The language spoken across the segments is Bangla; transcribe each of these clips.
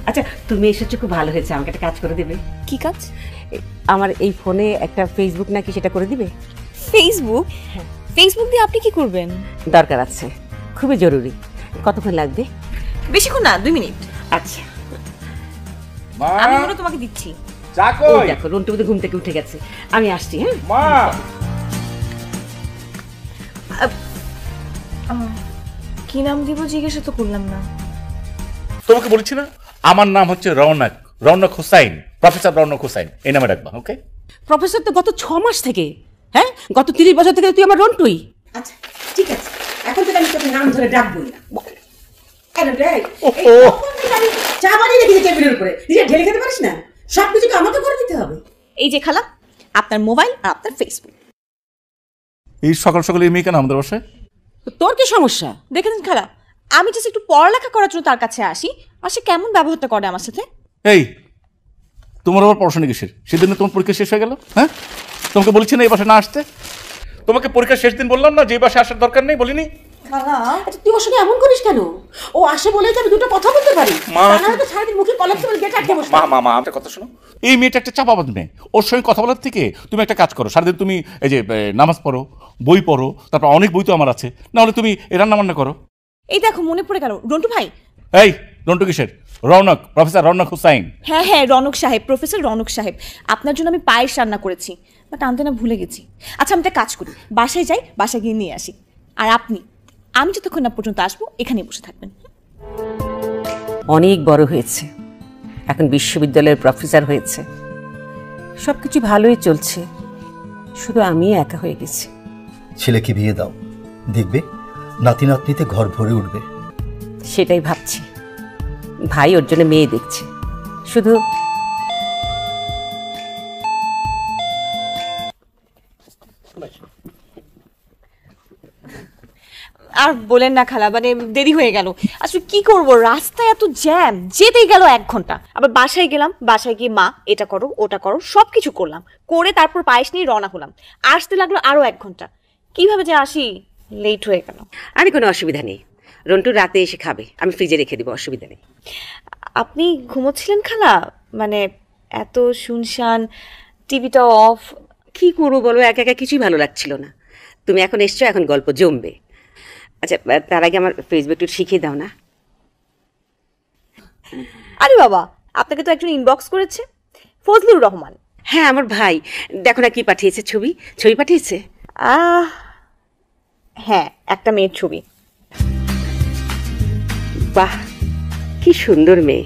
আচ্ছা তুমি এসেছো খুব ভালো হয়েছে, আমাকে একটা কাজ করে দেবে। কি কাজ? আমার এই ফোনে একটা ফেসবুক নাকি, সেটা করে দিবে। ফেসবুক? ফেসবুক দিয়ে আপনি কি করবেন? দরকার আছে, খুবই জরুরি। কতক্ষণ লাগবে? বেশিক্ষণ না, 2 মিনিট। আচ্ছা আমি ওটা তোমাকে দিচ্ছি। দেখো রন্টু বোধহয় ঘুম থেকে উঠে গেছে, আমি আসছি। হ্যাঁ মা, কি নাম দিব জিজ্ঞাসা তো করলাম না। তোমাকে বলেছি না আমার নাম হচ্ছে রৌনক, রৌনক হুসাইন, প্রফেসর রৌনক হুসাইন, এই নামে ডাকবা। ওকে? প্রফেসর তো গত 6 মাস থেকে, হ্যাঁ গত 30 বছর থেকে তুই আমার রন্টুই। আচ্ছা ঠিক আছে, এখন থেকে আমি তোকে নাম ধরে ডাকবই না। চা বানিয়ে রেখেছি টেবিলের উপরে, নিজে ঢেলে খেতে পারিস না? সবকিছু আমাকে করে দিতে হবে। এই যে খালা, আপনার মোবাইল আর আপনার ফেসবুক। এই সকাল সকাল এই মেয়ে কেন আমাদের বাসায়? তোর কি সমস্যা? দেখেছেন খালা, আমি জাস্ট একটু পড়ালেখা করার জন্য তার কাছে আসি, আর সে কেমন ব্যবহারটা করে আমার সাথে। এই তোমার আবার পড়াশোনা কিসের? সেদিন তোমার পরীক্ষা শেষ হয়ে গেল। হ্যাঁ, তোমাকে বলছি না এই বাসায় না আসতে? তোমাকে পরীক্ষা শেষ দিন বললাম না যে এই বাসায় আসার দরকার নেই, বলিনি? আচ্ছা তুই ওর সঙ্গে এমন করিস কেন? ও আসে বলেই তো আমি দুটো কথা বলতে পারি। তো সারাদিন মুখে কলেক্টেবল গেট আটকে বসে। মা আমার কথা শোনো। এই মেয়েটা একটা চাপাবাজ মেয়ে, ওর সঙ্গে কথা বলার থেকে তুমি একটা কাজ করো, সারাদিন তুমি এই যে নামাজ পড়ো, বই পড়ো, তারপর অনেক বই তো আমার আছে, নাহলে তুমি রান্না বান্না করো। এই দেখো মনে পড়ে গেল, রন্টু ভাই। এই রন্টু কিসের? রৌনক, প্রফেসর রৌনক হুসাইন। হ্যাঁ হ্যাঁ, রৌনক সাহেব, প্রফেসর রৌনক সাহেব। আপনার জন্য আমি পায়েস রান্না করেছি, বাট আনতে না ভুলে গেছি। আচ্ছা আমি একটা কাজ করি, বাসায় যাই, বাসায় গিয়ে নিয়ে আসি। আর আপনি, আমি যতক্ষণ না পর্যন্ত আসবো এখানেই বসে থাকবেন। অনেক বড় হয়েছে, এখন বিশ্ববিদ্যালয়ের প্রফেসর হয়েছে, সবকিছু ভালোই চলছে, শুধু আমি একা হয়ে গেছি। ছেলেকে বিয়ে দাও, দেখবে নাতি নাতনিতে ঘর ভরে উঠবে। সেটাই ভাবছি, ভাই ওর জন্য মেয়ে দেখছে, শুধু আর বলেন না খালা, মানে দেরি হয়ে গেল। আসলে কি করব, রাস্তায় এত জ্যাম, যেতেই গেল 1 ঘন্টা। আবার বাসায় গেলাম, বাসায় গিয়ে মা এটা করো ওটা করো সবকিছু করলাম, করে তারপর পায়েস নিয়ে রওনা হলাম। আসতে লাগলো আরো 1 ঘন্টা। কিভাবে যে আসি, লেট হয়ে গেল। আরে কোনো অসুবিধা নেই, রন্টু রাতে এসে খাবে, আমি ফ্রিজে রেখে দিব, অসুবিধা নেই। আপনি ঘুমোচ্ছিলেন খালা? মানে এত শুনশান, টিভিটা অফ। কি করবো বলো, একা একা কিছুই ভালো লাগছিল না। তুমি এখন এসছো, এখন গল্প জমবে। আচ্ছা তার আগে আমার ফেসবুক একটু শিখিয়ে দাও না। আরে বাবা, আপনাকে তো একজন ইনবক্স করেছে, ফজলুর রহমান। হ্যাঁ আমার ভাই, দেখো না কি পাঠিয়েছে, ছবি ছবি পাঠিয়েছে। হ্যাঁ, একটা মেয়ের ছবি। বাহ কি সুন্দর মেয়ে।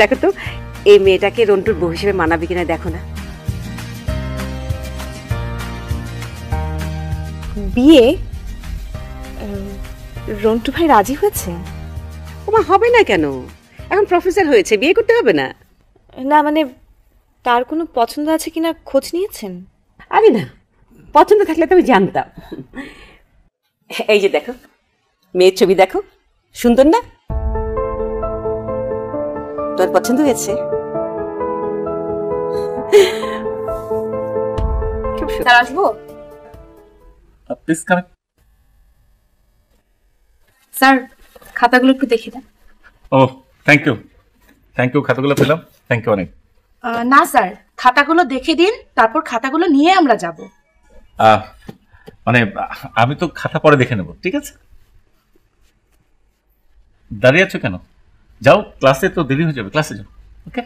দেখো তো এই মেয়েটাকে রন্টুর বউ হিসেবে মানাবে কিনা দেখো না। বিয়ে? রন্টু ভাই রাজি হয়েছে? ওমা হবে না কেন, এখন প্রফেসর হয়েছে, বিয়ে করতে হবে না? না মানে তার কোনো পছন্দ আছে কিনা খোঁজ নিয়েছেন? আরে না, পছন্দ থাকলে তো আমি জানতাম। এই যে দেখো মেয়ের ছবি, দেখো সুন্দর না? তোর পছন্দ হয়েছে? খুব সুন্দর। আসবো প্লিজ কাম। স্যার, খাতাগুলো একটু দেখে দেন। ও থ্যাংক ইউ, থ্যাংক ইউ, খাতাগুলো পেলাম, থ্যাংক ইউ অনেক। না স্যার, খাতাগুলো দেখে দিন, তারপর খাতাগুলো নিয়ে আমরা যাব। মানে আমি তো খাতা পরে দেখে নেব, ঠিক আছে? দাঁড়িয়ে আছো কেন? যাও, ক্লাসে তো দেরি হয়ে যাবে, ক্লাসে যাও। ওকে?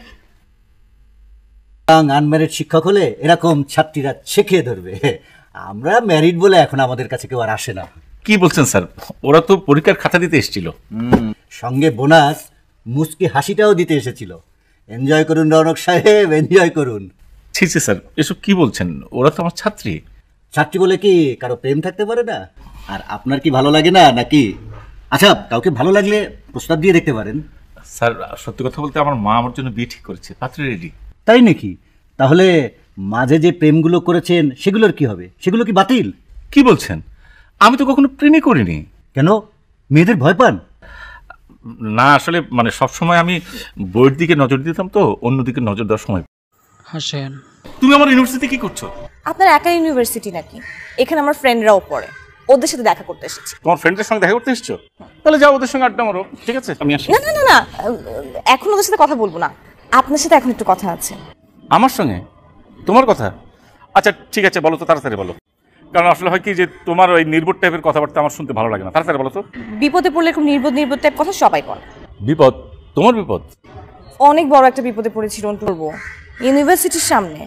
আনম্যারিড শিক্ষক হলে এরকম ছাত্রীরা শেখিয়ে ধরবে। আমরা ম্যারিড বলে এখন আমাদের কাছে কেউ আর আসে না। কি বলছেন স্যার, ওরা তো পরীক্ষার খাতা দিতে এসেছিল। সঙ্গে বোনাস মুস্কি হাসিটাও দিতে এসেছিল। এনজয় করুন রৌনক সাহেব, এনজয় করুন। ছি ছি স্যার, এসব কি বলছেন? ওরা তো আমার ছাত্রী। ছাত্রী বলে কি কারো প্রেম থাকতে পারে না? আর আপনার কি ভালো লাগে না নাকি? আচ্ছা, কাউকে ভালো লাগলে প্রস্তাব দিয়ে দেখতে পারেন। স্যার সত্যি কথা বলতে আমার মা আমার জন্য বিয়ে ঠিক করেছে, পাত্রী রেডি। তাই নাকি? তাহলে মাঝে যে প্রেমগুলো করেছেন সেগুলোর কি হবে? সেগুলো কি বাতিল? কি বলছেন? আমি তো কখনো প্রেমই করিনি। কেন, মেয়েদের ভয় পান? না আসলে মানে সবসময় আমি বইয়ের দিকে নজর দিতাম, তো অন্যদিকে নজর দেওয়ার সময়। হাসেন, তুমি আমার ইউনিভার্সিটি কি করছো? আপনার একা ইউনিভার্সিটি নাকি? এখানে আমার ফ্রেন্ডরাও পড়ে। ওদের সাথে দেখা করতে এসেছি। তোমার ফ্রেন্ডদের সঙ্গে দেখা করতে এসছো? তাহলে যাও ওদের সঙ্গে আড্ডা মারো, ঠিক আছে? আমি আসি। না না না না, এখন ওদের সাথে কথা বলবো না, আপনার সাথে এখন একটু কথা আছে। আমার সঙ্গে? তোমার কথা? আচ্ছা ঠিক আছে, বলো তো, তাড়াতাড়ি বলো। কারণ আসলে হয় কি যে তোমার ওই নির্বোধ টাইপের কথাবার্তা আমার শুনতে ভালো লাগে না। তাড়াতাড়ি বলো তো। বিপদে পড়লে এরকম নির্বোধ নির্বোধ টাইপ কথা সবাই বলে। বিপদ? তোমার বিপদ? অনেক বড় একটা বিপদে পড়েছি রন্টু, করবো ইউনিভার্সিটির সামনে।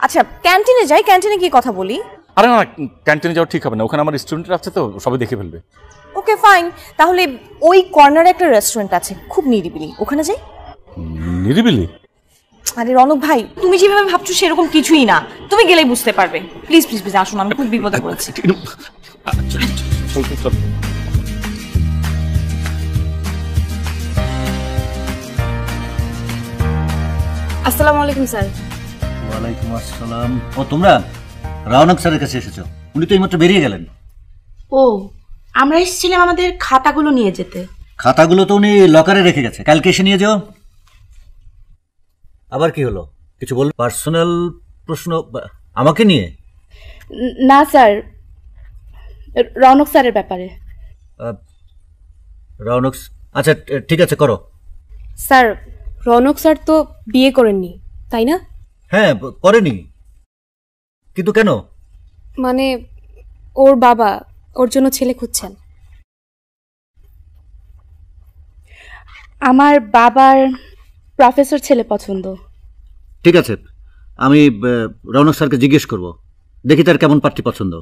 আচ্ছা ক্যান্টিনে যাই, ক্যান্টিনে গিয়ে কথা বলি। আরে না, ক্যান্টিনে যাওয়া ঠিক হবে না, ওখানে আমার স্টুডেন্টরা আছে তো, সবাই দেখে ফেলবে। ওকে ফাইন, তাহলে ওই কর্নারে একটা রেস্টুরেন্ট আছে খুব নিরিবিলি, ওখানে যাই। নিরিবিলি? আরে রনক ভাই, তুমি যেভাবে ভাবছো সেরকম কিছুই না, তুমি গেলেই বুঝতে পারবে। প্লিজ প্লিজ প্লিজ আসুন, আমি খুব বিপদে পড়েছি। আসসালামু আলাইকুম স্যার। ওয়ালাইকুম আসসালাম। ও তোমরা রওনক স্যারের কাছে এসেছো? উনি তো এইমাত্র বেরিয়ে গেলেন। ও, আমরা এসেছিলাম আমাদের খাতাগুলো নিয়ে যেতে। খাতাগুলো তো উনি লকারে রেখে গেছে, কালকে এসে নিয়ে যাও। আবার কি হলো? কিছু বল? পার্সোনাল প্রশ্ন আমাকে নিয়ে? না স্যার, রৌনক স্যারের ব্যাপারে। রওনক? আচ্ছা ঠিক আছে, করো। স্যার, রৌনক স্যার তো বিয়ে করেননি, তাই না? হ্যাঁ করেনি, কিন্তু কেন? মানে ওর বাবা ওর জন্য ছেলে খুঁজছেন। আমার বাবার প্রফেসর ছেলে পছন্দ। ঠিক আছে, আমি রওনক স্যারকে জিজ্ঞেস করব, দেখি তার কেমন পাত্রী পছন্দ।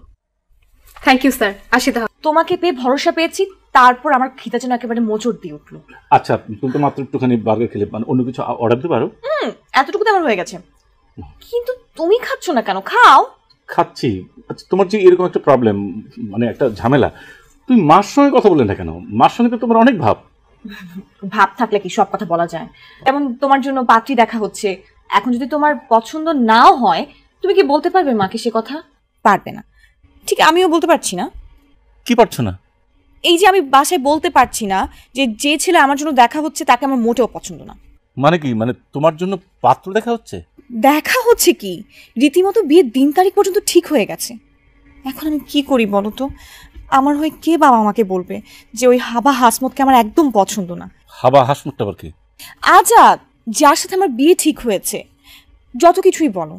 থ্যাংক ইউ স্যার, আসি তাহলে। তোমাকে পেয়ে ভরসা পেয়েছি, তারপর আমার খিদা যেন একেবারে মোচড় দিয়ে উঠলো। আচ্ছা তুমি তো মাত্র একটুখানি বার্গার খেলে, মানে অন্য কিছু অর্ডার দিতে পারো? এতটুকু তো আমার হয়ে গেছে। কিন্তু তুমি খাচ্ছ না কেন? খাও। খাচ্ছি। আচ্ছা তোমার যে এরকম একটা প্রবলেম, মানে একটা ঝামেলা, তুমি মার সঙ্গে কথা বললে না কেন? মার সঙ্গে তো তোমার অনেক ভাব। ভাব থাকলে কি সব কথা বলা যায়? যেমন তোমার জন্য পাত্রী দেখা হচ্ছে, এখন যদি তোমার পছন্দ নাও হয়, তুমি কি বলতে পারবে মাকে সে কথা? পারবে না। ঠিক আমিও বলতে পারছি না। কি পারছো না? এই যে আমি বাসায় বলতে পারছি না যে যে ছেলে আমার জন্য দেখা হচ্ছে তাকে আমার মোটেও পছন্দ না। মানে কি? মানে তোমার জন্য পাত্র দেখা হচ্ছে? দেখা হচ্ছে কি, রীতিমতো বিয়ের দিন তারিখ পর্যন্ত ঠিক হয়ে গেছে। এখন আমি কি করি বলো তো? আমার হয়ে কে বাবা আমাকে বলবে যে ওই হাবা হাসমতকে আমার একদম পছন্দ না? হাবা হাসমতটা আবার কি? আজাদ, যার সাথে আমার বিয়ে ঠিক হয়েছে। যত কিছুই বলো,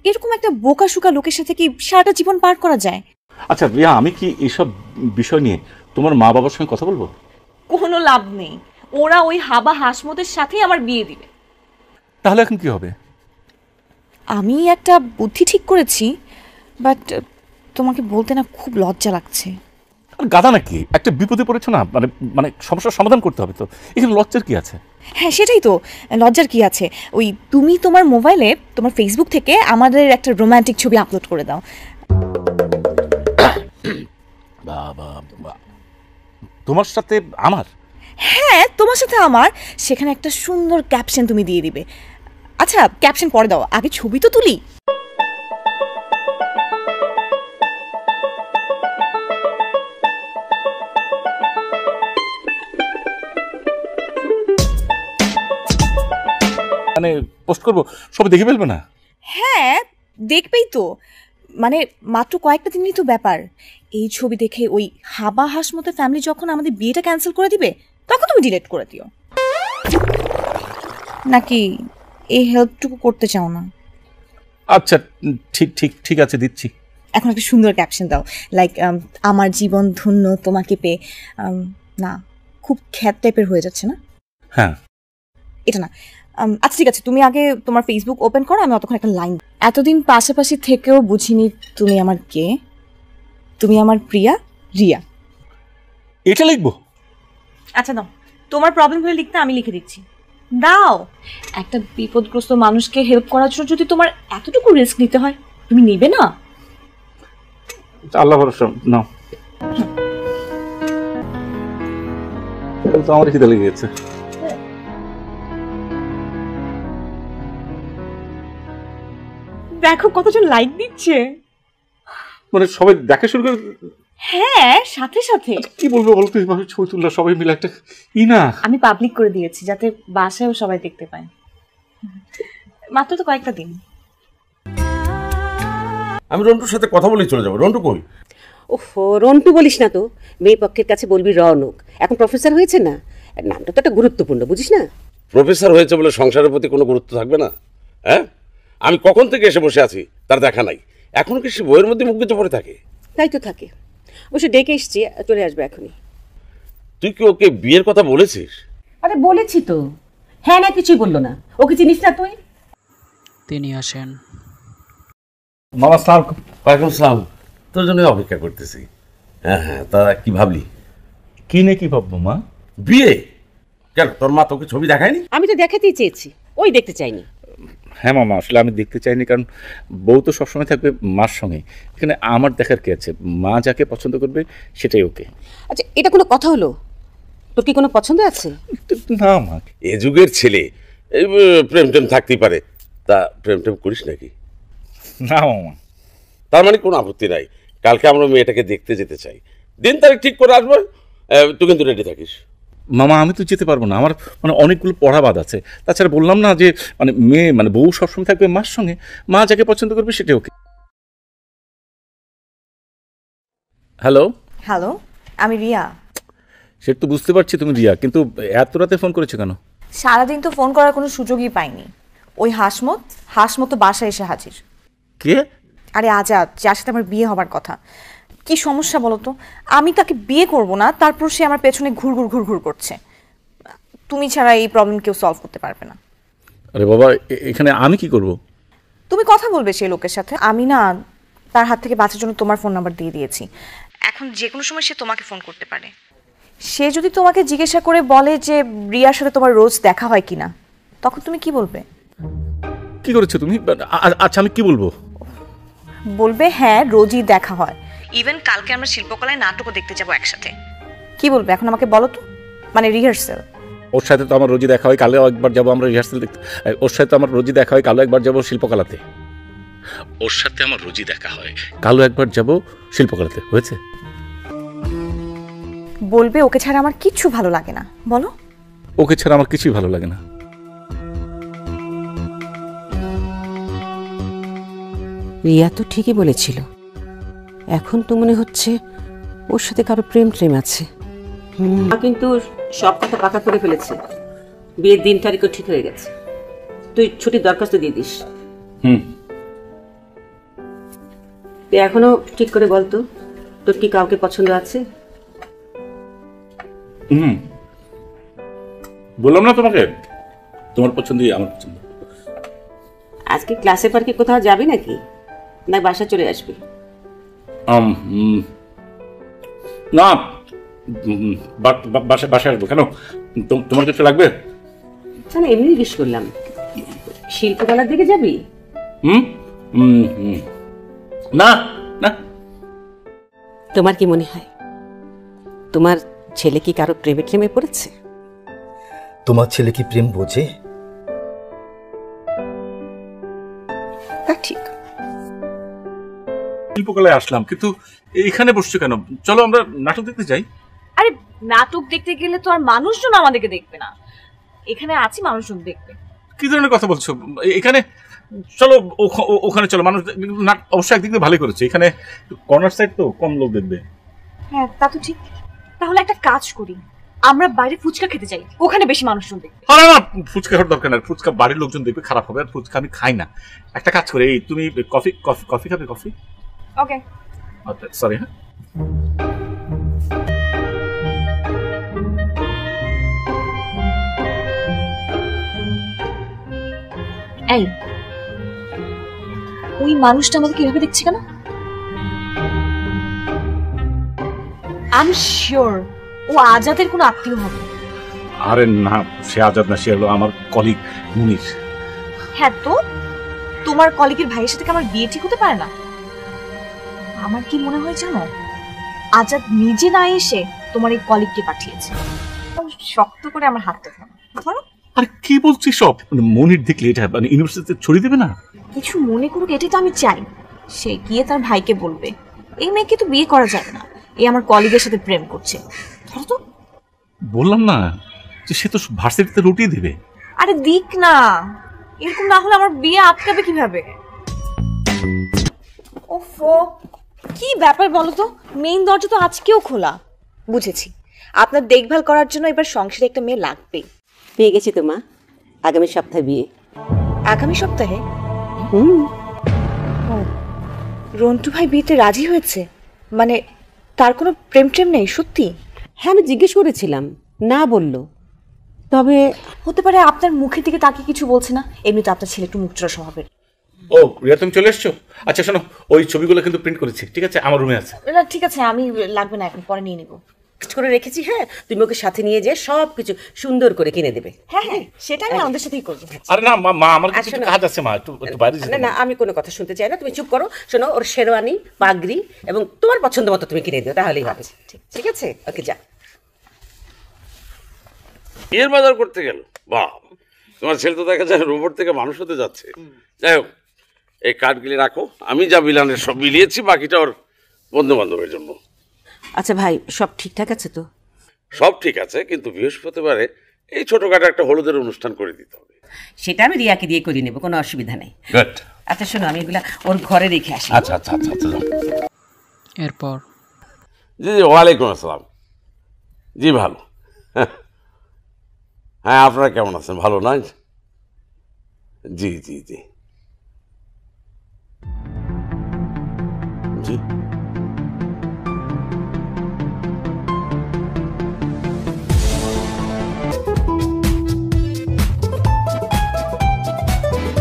এরকম একটা বোকাশোকা লোকের সাথে কি সারাটা জীবন পার করা যায়? আচ্ছা রিয়া, আমি কি এইসব বিষয় নিয়ে তোমার মা বাবার সঙ্গে কথা বলবো? কোনো লাভ নেই, ওরা ওই হাবা হাসমতের সাথেই আমার বিয়ে দিবে। তাহলে এখন কি হবে? আমি একটা বুদ্ধি ঠিক করেছি, বাট তোমাকে বলতে না খুব লজ্জা লাগছে। আর গাদা নাকি? একটা বিপদে পড়েছো না, মানে মানে সমস্যার সমাধান করতে হবে তো, এখানে লজ্জার কি আছে? হ্যাঁ সেটাই তো, লজ্জার কি আছে? ওই তুমি তোমার মোবাইলে তোমার ফেসবুক থেকে আমাদের একটা রোমান্টিক ছবি আপলোড করে দাও। তোমার সাথে আমার? হ্যাঁ তোমার সাথে আমার, সেখানে একটা সুন্দর ক্যাপশন তুমি দিয়ে দিবে। আচ্ছা ক্যাপশন পরে দাও, আগে ছবি তো তুলি। মানে পোস্ট করবো, সবাই দেখে ফেলবে না? হ্যাঁ দেখবেই তো, মানে মাত্র কয়েকটা দিনই তো ব্যাপার। এই ছবি দেখে ওই হাবা হাসমতের ফ্যামিলি যখন আমাদের বিয়েটা ক্যান্সেল করে দিবে, তখন তুমি ডিলিট করে দিও। নাকি এই হেল্পটুকু করতে চাও না? আচ্ছা ঠিক ঠিক ঠিক আছে, দিচ্ছি। এখন একটা সুন্দর ক্যাপশন দাও, লাইক আমার জীবন ধন্য তোমাকে পেয়ে। না, খুব খ্যাত টাইপের হয়ে যাচ্ছে না? হ্যাঁ এটা না। আচ্ছা ঠিক আছে, তুমি আগে তোমার ফেসবুক ওপেন করো, আমি অতক্ষণ একটা লাইন। এতদিন পাশাপাশি থেকেও বুঝিনি তুমি আমার কে। তুমি আমার প্রিয়া রিয়া। এটা লিখবো? আচ্ছা দাও, তোমার প্রবলেম হলে লিখতে, আমি লিখে দিচ্ছি। দাও। একটা বিপদগ্রস্ত মানুষকে হেল্প করার জন্য যদি তোমার এতটুকু রিস্ক নিতে হয়, তুমি নেবে না? আল্লাহ ভরসা নাও। তো আমার খিদে লেগে গেছে। দেখো কতজন লাইক দিচ্ছে। মানে সবাই দেখা শুরু করে? হ্যাঁ সাথে সাথে। কি বলবো বলতো, এইভাবে ছবি তুললা সবাই মিলে একটা না। আমি পাবলিক করে দিয়েছি যাতে বাসায়ও সবাই দেখতে পায়। মাত্র তো কয়েকটা দিন। আমি রন্টুর সাথে কথা বলেই চলে যাবো। রন্টু কই? ওহো, রন্টু বলিস না তো, মেয়ে পক্ষের কাছে বলবি রনক। এখন প্রফেসর হয়েছে না, নামটা তো একটা গুরুত্বপূর্ণ, বুঝিস না? প্রফেসর হয়েছে বলে সংসারের প্রতি কোনো গুরুত্ব থাকবে না? হ্যাঁ, আমি কখন থেকে এসে বসে আছি, তার দেখা নাই। এখনো কি সে বইয়ের মধ্যে মুখ গুজে পড়ে থাকে? তাই তো থাকে। অবশ্য ডেকে এসছি, চলে আসবে এখনই। তুই কি ওকে বিয়ের কথা বলেছিস? আরে বলেছি তো। হ্যাঁ না কিছুই বললো না। ওকে চিনিস না তুই? তিনি আসেন। মামা সালাম। ওয়ালাইকুম সালাম। তোর জন্য অপেক্ষা করতেছি। হ্যাঁ হ্যাঁ, তা কি ভাবলি? কি নে কি ভাববো মা? বিয়ে? কেন, তোর মা তোকে ছবি দেখায়নি? আমি তো দেখাতেই চেয়েছি, ওই দেখতে চাইনি। হ্যাঁ মামা, আসলে আমি দেখতে চাইনি, কারণ বউ তো সবসময় থাকবে মার সঙ্গে। এখানে আমার দেখার কি আছে? মা যাকে পছন্দ করবে সেটাই ওকে। আচ্ছা, এটা কোনো কথা হলো? তোর কি কোনো পছন্দ আছে? না মা, এ যুগের ছেলে এই প্রেম টেম থাকতেই পারে, তা প্রেম টেম করিস নাকি? না মামা। তার মানে কোনো আপত্তি নাই, কালকে আমরা মেয়েটাকে দেখতে যেতে চাই। দিন তারিখ ঠিক করে আসবো, তুই কিন্তু রেডি থাকিস। মামা আমি তো যেতে পারবো না, আমার মানে অনেকগুলো পড়া বাদ আছে। তাছাড়া বললাম না যে মানে মেয়ে মানে বউ সবসময় থাকবে মার সঙ্গে, মা যাকে পছন্দ করবে সেটাই ওকে। হ্যালো হ্যালো, আমি রিয়া। সেটা তো বুঝতে পারছি তুমি রিয়া, কিন্তু এত রাতে ফোন করেছো কেন? সারাদিন তো ফোন করার কোনো সুযোগই পাইনি। ওই হাসমত তো বাসায় এসে হাজির। কে? আরে আজাদ, যার সাথে আমার বিয়ে হবার কথা। কি সমস্যা বলো তো? আমি তাকে বিয়ে করব না, তারপর সে আমার পেছনে ঘুর করছে। তুমি ছাড়া এই প্রবলেম কেউ সলভ করতে পারবে না। আরে বাবা, এখানে আমি কি করব? তুমি কথা বলবে সেই লোকের সাথে। আমি না তার হাত থেকে বাঁচার জন্য তোমার ফোন নাম্বার দিয়ে দিয়েছি। এখন যে কোনো সময় সে তোমাকে ফোন করতে পারে। সে যদি তোমাকে জিজ্ঞাসা করে বলে যে রিয়ার সাথে তোমার রোজ দেখা হয় কিনা, তখন তুমি কি বলবে? কি করেছো তুমি? আচ্ছা আমি কি বলবো? বলবে হ্যাঁ, রোজই দেখা হয়। ইভেন কালকে আমরা শিল্পকলায় নাটকও দেখতে যাবো একসাথে। কি বলবে এখন আমাকে বলো তো? মানে রিহার্সাল। ওর সাথে তো আমার রোজই দেখা হয়, কালো একবার যাবো আমরা রিহার্সাল দেখতে। ওর সাথে তো আমার রোজই দেখা হয়, কালো একবার যাবো শিল্পকলাতে। ওর সাথে আমার রোজই দেখা হয়, কালো একবার যাবো শিল্পকলাতে। হয়েছে? বলবে ওকে ছাড়া আমার কিচ্ছু ভালো লাগে না। বলো। ওকে ছাড়া আমার কিছুই ভালো লাগে না। রিয়া তো ঠিকই বলেছিল। এখন তো মনে হচ্ছে ওর সাথে কারো প্রেম আছে। কিন্তু সব কথা পাকা করে ফেলেছে। বিয়ের দিন তারিখও ঠিক হয়ে গেছে। তুই ছুটির দরখাস্ত দিয়ে দিস। তুই এখনো ঠিক করে বলতো, তোর কি কাউকে পছন্দ আছে? বললাম না তোমাকে, তোমার পছন্দই আমার পছন্দ। আজকে ক্লাসে পার্কে কোথাও যাবি নাকি, না বাসা চলে আসবি? না, বাসায় আসবো। কেন, তোমার কিছু লাগবে? মানে এমনি জিজ্ঞেস করলাম। শিল্পকলার দিকে যাবি? না না। তোমার কি মনে হয় তোমার ছেলে কি কারো প্রেমে পড়েছে? তোমার ছেলে কি প্রেম বোঝে? তা ঠিক। শিল্পকলায় আসলাম, কিন্তু এখানে বসছো কেন? চলো আমরা নাটক দেখতে যাই। আরে নাটক দেখতে গেলে তো আর মানুষজন আমাদেরকে দেখবে না। এখানে আছি, মানুষজন দেখবে। কি ধরনের কথা বলছো? এখানে চলো, ওখানে চলো। মানুষ অবশ্যই একদিক দিয়ে ভালোই করেছে, এখানে কর্নার সাইড তো কম লোক দেখবে। হ্যাঁ তা তো ঠিক। তাহলে একটা কাজ করি, আমরা বাইরে ফুচকা খেতে যাই, ওখানে বেশি মানুষজন দেখবে। না না, ফুচকা খাওয়ার দরকার না। ফুচকা বাড়ির লোকজন দেখবে, খারাপ হবে। আর ফুচকা আমি খাই না। একটা কাজ করে, এই তুমি কফি খাবে? কফি? ওকে। আচ্ছা সরি। হ্যাঁ এই ওই মানুষটা আমাকে কিভাবে দেখছে কেন? আই এম শিওর ও আজাদের কোনো আত্মীয় হবে। আরে না, সে আজাদ না, সে হলো আমার কলিগ মুনির। হ্যাঁ তো তোমার কলিগের ভাইয়ের সাথে আমার বিয়ে ঠিক হতে পারে না? আমার কি মনে হয় জানো, আজাদ নিজে না এসে তোমার এই কলিগকে পাঠিয়েছে। শক্ত করে আমার হাতটা ধরো। আরে কি বলছিস সব? মনির দেখলে এটা মানে ইউনিভার্সিটিতে ছড়িয়ে দেবে না? কিছু মনে করুক, এটাই তো আমি চাই। সে গিয়ে তার ভাইকে বলবে এই মেয়েকে তো বিয়ে করা যাবে না, এই আমার কলিগের সাথে প্রেম করছে। ধরো তো। বললাম না যে সে তো ভার্সিটিতে রুটিয়ে দেবে। আরে দিক না, এরকম না হলে আমার বিয়ে আটকাবে কিভাবে? ওফো, কি ব্যাপার বলো তো, মেইন দরজা তো আজকেও খোলা। বুঝেছি, আপনার দেখভাল করার জন্য এবার সংসারে একটা মেয়ে লাগবেই। পেয়ে গেছি তো মা, আগামী সপ্তাহে বিয়ে। আগামী সপ্তাহে? হুম। রন্টু ভাই বিয়েতে রাজি হয়েছে? মানে তার কোনো প্রেম ট্রেম নেই সত্যি? হ্যাঁ, আমি জিজ্ঞেস করেছিলাম, না বলল। তবে হতে পারে আপনার মুখের দিকে তাকিয়ে কিছু বলছে না, এমনিতে আপনার ছেলে একটু মুখচোরা স্বভাবের। ও রিয়া, তুমি চলে এসছো? আচ্ছা শোনো, ওই ছবিগুলো কিন্তু প্রিন্ট করেছি, ঠিক আছে? আমার রুমে আছে। না ঠিক আছে, আমি লাগবে না, এখন পরে নিয়ে নিব। করে রেখেছি। হ্যাঁ, তুমি ওকে সাথে নিয়ে যেয়ে সব কিছু সুন্দর করে কিনে দেবে। হ্যাঁ হ্যাঁ, সেটা আমি আমাদের সাথেই করবো। আরে না মা, মা আমার কিছু শোনো। কাজ আছে মা, একটু বাইরে যেতে না না, আমি কোনো কথা শুনতে চাই না, তুমি চুপ করো। শোনো, ওর শেরওয়ানি, পাগড়ি এবং তোমার পছন্দ মতো তুমি কিনে দিও, তাহলেই হবে। ঠিক আছে, ওকে যা। এর বাজার করতে গেল? বাহ, তোমার ছেলে তো দেখা যায় রোবট থেকে মানুষ হতে যাচ্ছে। যাই হোক, এই কার্ডগুলি রাখো, আমি যা বিলানের সব বিলিয়েছি, বাকিটা ওর বন্ধু বান্ধবের জন্য। আচ্ছা ভাই, সব ঠিকঠাক আছে তো? সব ঠিক আছে, কিন্তু বৃহস্পতিবারে এই ছোটখাটো একটা হলুদের অনুষ্ঠান করে দিতে হবে। সেটা আমি রিয়াকে দিয়ে করিয়ে নেবো, কোনো অসুবিধা নেই। গুড। আচ্ছা শোনো, আমি এগুলা ওর ঘরে রেখে আসি। আচ্ছা আচ্ছা আচ্ছা আচ্ছা যাও। এরপর জি জি, ওয়ালাইকুম আসসালাম। জি ভালো। হ্যাঁ, আপনারা কেমন আছেন? ভালো নয়? জি জি জি জি।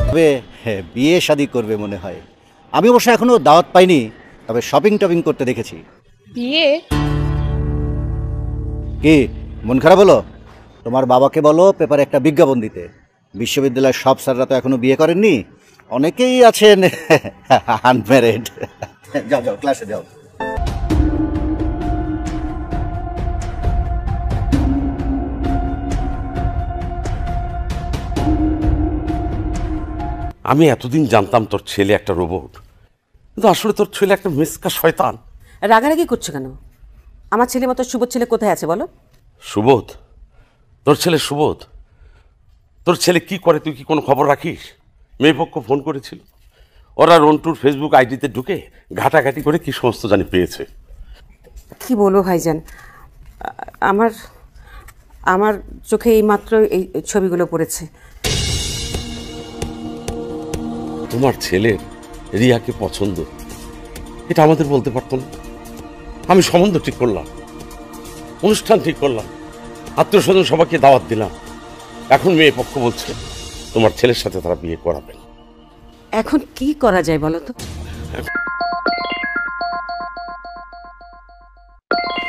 তবে বিয়ে শাদী করবে মনে হয়। আমি অবশ্য এখনো দাওয়াত পাইনি, তবে শপিং টপিং করতে দেখেছি। বিয়ে? কি মন খারাপ হলো? তোমার বাবাকে বলো পেপারে একটা বিজ্ঞাপন দিতে। বিশ্ববিদ্যালয়ের সব স্যাররা তো এখনো বিয়ে করেননি, অনেকেই আছেন আনম্যারিড। যাও যাও, ক্লাসে যাও। আমি এতদিন জানতাম তোর ছেলে একটা রোবট, কিন্তু আসলে তোর ছেলে একটা মিসকা শয়তান। রাগারাগি করছো কেন? আমার ছেলে মতো সুবোধ ছেলে কোথায় আছে বলো? সুবোধ? তোর ছেলে সুবোধ? তোর ছেলে কি করে তুই কি কোনো খবর রাখিস? মেয়েপক্ষ ফোন করেছিল, ওরা রন্টুর ফেসবুক আইডিতে ঢুকে ঘাটাঘাটি করে কি সমস্ত জানি পেয়েছে। কি বলবো ভাইজান, আমার আমার চোখে এই মাত্র এই ছবিগুলো পড়েছে। তোমার ছেলের রিয়াকে পছন্দ, এটা আমাদের বলতে পারতো না? আমি সম্বন্ধ ঠিক করলাম, অনুষ্ঠান ঠিক করলাম, আত্মীয় স্বজন সবাইকে দাওয়াত দিলাম, এখন মেয়ে পক্ষ বলছে তোমার ছেলের সাথে তারা বিয়ে করাবেন। এখন কি করা যায় বলো তো?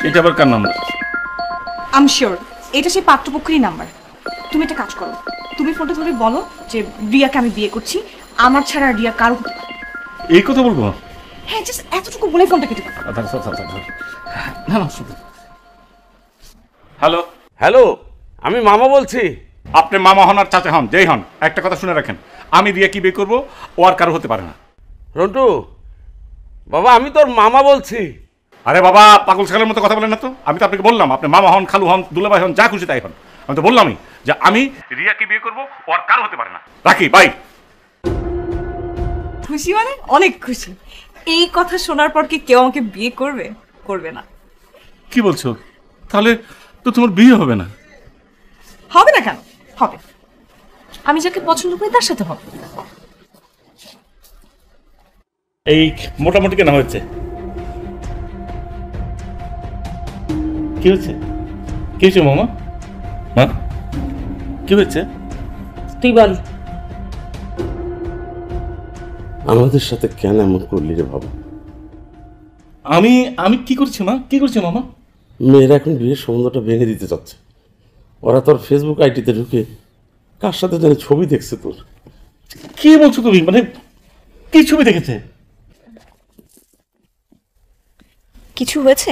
এটা আবার কার নাম্বার? আই এম শিওর এটা সেই পাত্রপক্ষেরই নাম্বার। তুমি একটা কাজ করো, তুমি ফোনটা ধরে বলো যে রিয়াকে আমি বিয়ে করছি, আমার ছাড়া রিয়া কারো। এই কথা বলবো? হ্যাঁ, জাস্ট এতটুকু বলে ফোনটা কেটে দাও। না না, শুধু হ্যালো। হ্যালো, আমি মামা বলছি। আপনি মামা হন আর চাচা হন, যেই হন, একটা কথা শুনে রাখেন, আমি রিয়া কি বিয়ে করবো, ও আর কারো হতে পারে না। রন্টু বাবা, আমি তোর মামা বলছি। আরে বাবা, পাগল ছাগলের মতো কথা বলেন না তো। আমি তো আপনাকে বললাম, আপনি মামা হন, খালু হন, দুলাভাই হন, যা খুশি তাই হন। আমি তো বললামই যে আমি রিয়াকে বিয়ে করবো, ও আর কারো হতে পারে না। রাখি, বাই। খুশি মানে অনেক খুশি। এই কথা শোনার পর কি কেউ আমাকে বিয়ে করবে? করবে না। কি বলছো? তাহলে তো তোমার বিয়ে হবে না? হবে না কেন? হবে। আমি যাকে পছন্দ করি তার সাথে হবে। এই মোটামুটি কেনা হয়েছে? কি হয়েছে? কি হয়েছে মামা? মা, কি হয়েছে? তুই বল। আমাদের সাথে কেন এমন করলি রে বাবা? আমি আমি কি করছি মা? কি করছি মামা? মেয়েরা এখন বিয়ের সম্বন্ধটা ভেঙে দিতে চাচ্ছে। ওরা তোর ফেসবুক আইডিতে ঢুকে কার সাথে যেন ছবি দেখছে তোর। কি বলছো তুমি? মানে কি ছবি দেখেছে? কিছু হয়েছে?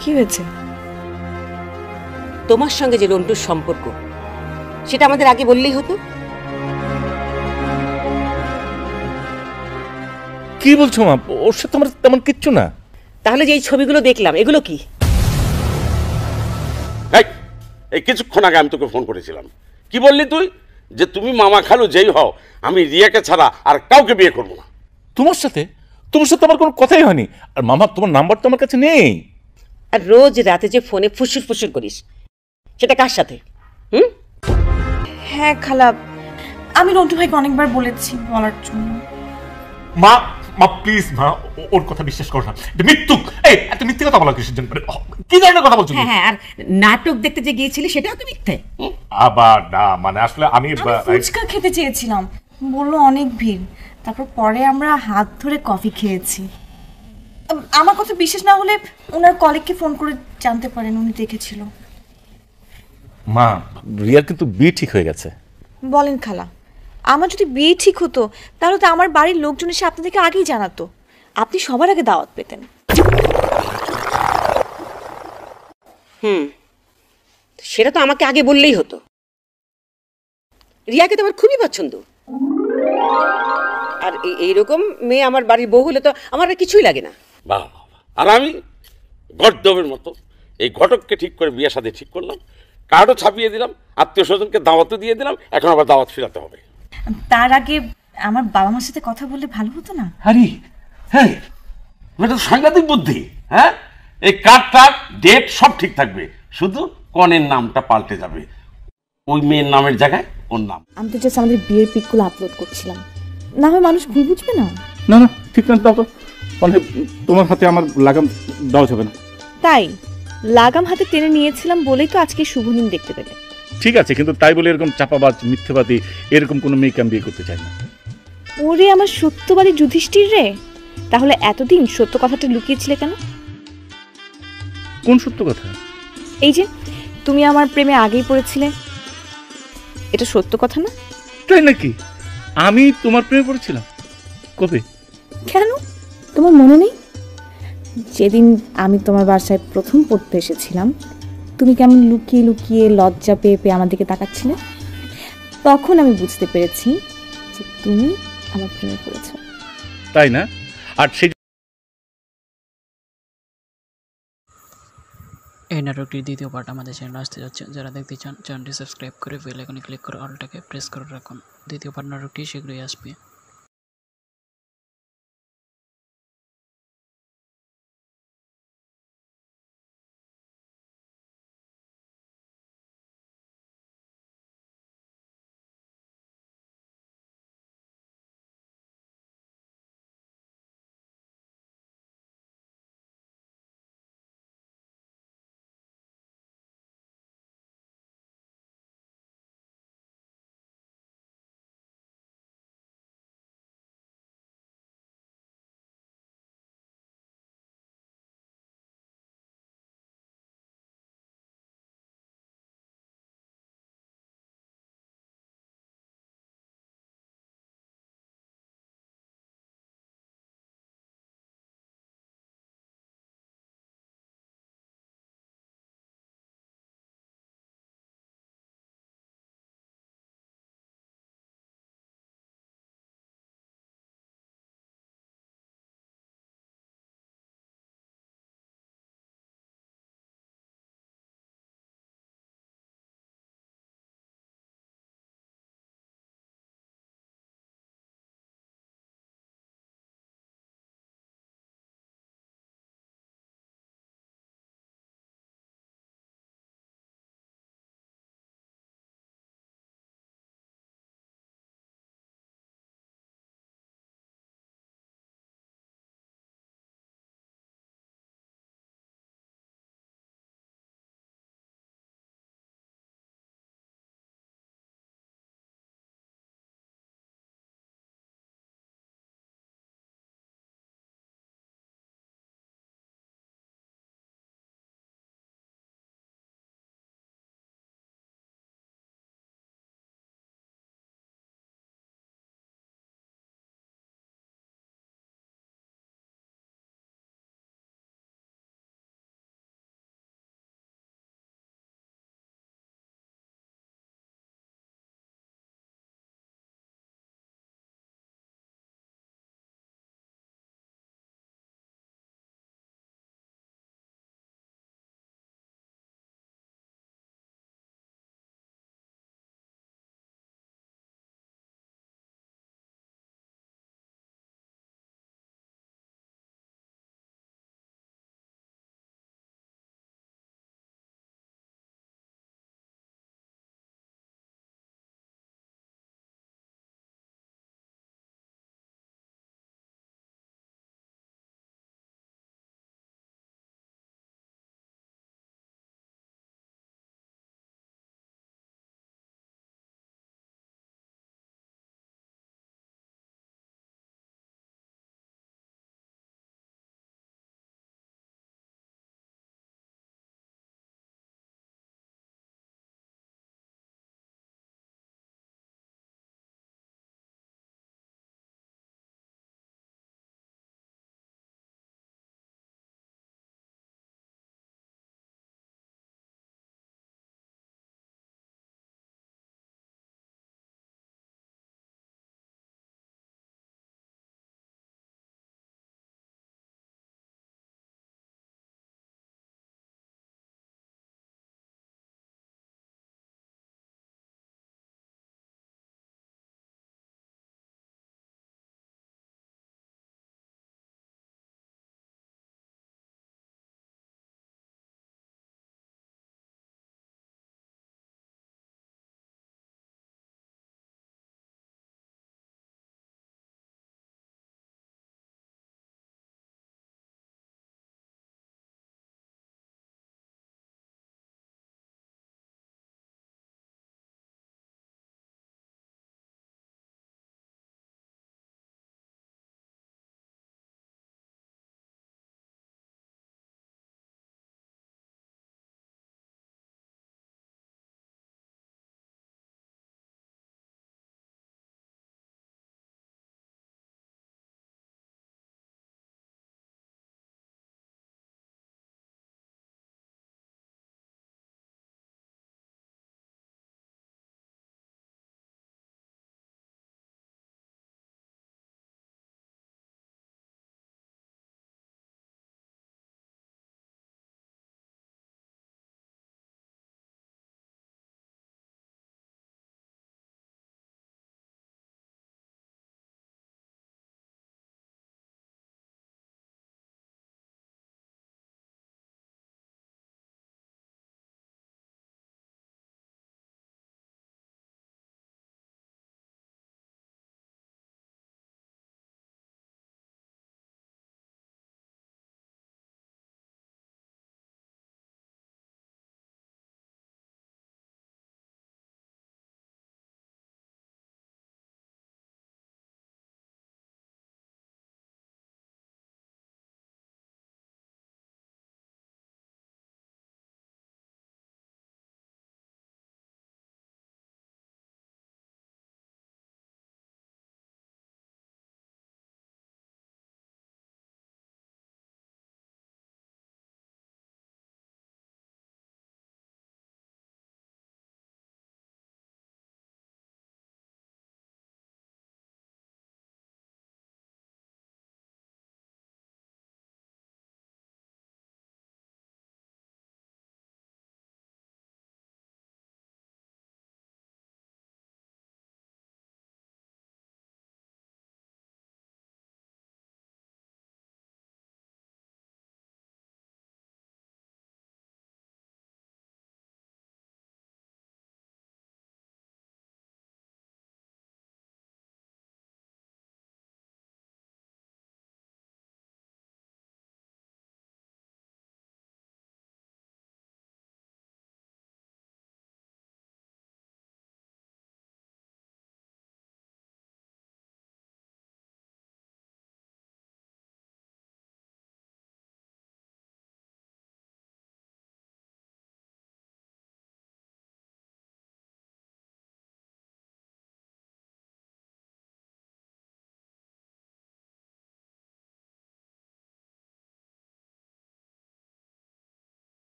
কি হয়েছে? তোমার সঙ্গে যে রন্টুর সম্পর্ক, সেটা আমাদের আগে বললেই হতো। কি বলছো মা? ওর সাথে আমার তেমন কিচ্ছু না। তাহলে যে এই ছবিগুলো দেখলাম, এগুলো কি? এই কিছুক্ষণ আগে আমি তোকে ফোন করেছিলাম, কি বললি তুই? যে তুমি মামা খালু যেই হও, আমি রিয়াকে ছাড়া আর কাউকে বিয়ে করবো না। তোমার সাথে? তোমার সাথে আমার কোনো কথাই হয়নি। আর মামা, তোমার নাম্বার তো আমার কাছে নেই। আর রোজ রাতে যে ফোনে ফুসুর ফুসুর করিস, সেটা কার সাথে? হ্যাঁ খালা, আমি রন্টু ভাইকে অনেকবার বলেছি বলার জন্য। মা মা প্লিজ মা, ওর কথা বিশ্বাস করো না, এটা মৃত্যু। এই এত মিথ্যে কথা বলা কিসের জন্য? কি ধরনের কথা বলছো? হ্যাঁ, আর নাটক দেখতে যে গিয়েছিলি সেটাও তো মিথ্যে। আবার না, মানে আসলে আমি ফুচকা খেতে চেয়েছিলাম, বললো অনেক ভিড়। তারপর পরে আমরা হাত ধরে কফি খেয়েছি। আমার কথা বিশ্বাস না হলে ওনার কলিগকে ফোন করে জানতে পারেন, উনি দেখেছিল। মা, রিয়ার কিন্তু বিয়ে ঠিক হয়ে গেছে। বলেন খালা, আমার যদি বিয়ে ঠিক হতো তাহলে তো আমার বাড়ির লোকজন এসে আপনাদেরকে আগেই জানাতো, আপনি সবার আগে দাওয়াত পেতেন। সেটা তো আমাকে আগে বললেই হতো। রিয়াকে তো আমার খুবই পছন্দ, আর এইরকম মেয়ে আমার বাড়ির বউ হলে তো আমার আর কিছুই লাগে না। বাহ, আর আমি গর্দবের মতো এই ঘটককে ঠিক করে বিয়ের সাথে ঠিক করলাম, কার্ডও ছাপিয়ে দিলাম, আত্মীয় স্বজনকে দাওয়াতও দিয়ে দিলাম, এখন আবার দাওয়াত ফেরাতে হবে। তার আগে আমার বাবা মার সাথে কথা বললে ভালো হতো না? আরে হ্যাঁ, এটা তো সাংঘাতিক বুদ্ধি। হ্যাঁ, এই কার্ডটা ডেট সব ঠিক থাকবে, শুধু কনের নামটা পাল্টে যাবে, ওই মেয়ের নামের জায়গায় ওর নাম। আমি তো জাস্ট আমাদের বিয়ের পিকগুলো আপলোড করছিলাম, না হয় মানুষ ভুল বুঝবে না। না না, ঠিক না, দাও তো, মানে তোমার হাতে আমার লাগাম দেওয়া যাবে না। তাই লাগাম হাতে টেনে নিয়েছিলাম বলেই তো আজকে শুভ দিন দেখতে পেলে। ঠিক আছে, কিন্তু তাই বলে এরকম চাপাবাজ মিথ্যেবাদী এরকম কোনো মেয়েকে আমি বিয়ে করতে চাই না। ওরে আমার সত্যবাদী যুধিষ্ঠির রে, তাহলে এতদিন সত্য কথাটা লুকিয়েছিলে কেন? কোন সত্য কথা? এই যে তুমি আমার প্রেমে আগেই পড়েছিলে, এটা সত্য কথা না? তাই নাকি? আমি তোমার প্রেমে পড়েছিলাম? কবে? কেন তোমার মনে নেই? যেদিন আমি তোমার বাসায় প্রথম পড়তে এসেছিলাম, তুমি কেমন লুকিয়ে লুকিয়ে লজ্জা পেয়ে পেয়ে আমার দিকে তাকাচ্ছিলে, তখন আমি বুঝতে পেরেছি যে তুমি আমার প্রেমে পড়েছো। তাই না? আর সেই এই নাটকটির দ্বিতীয় পার্ট আমাদের চ্যানেলে আসতে যাচ্ছে। যারা দেখতে চান চ্যানেলটি সাবস্ক্রাইব করে বেল আইকনে ক্লিক করে অলটাকে প্রেস করে রাখুন। দ্বিতীয় পার্ট নাটকটি শীঘ্রই আসবে।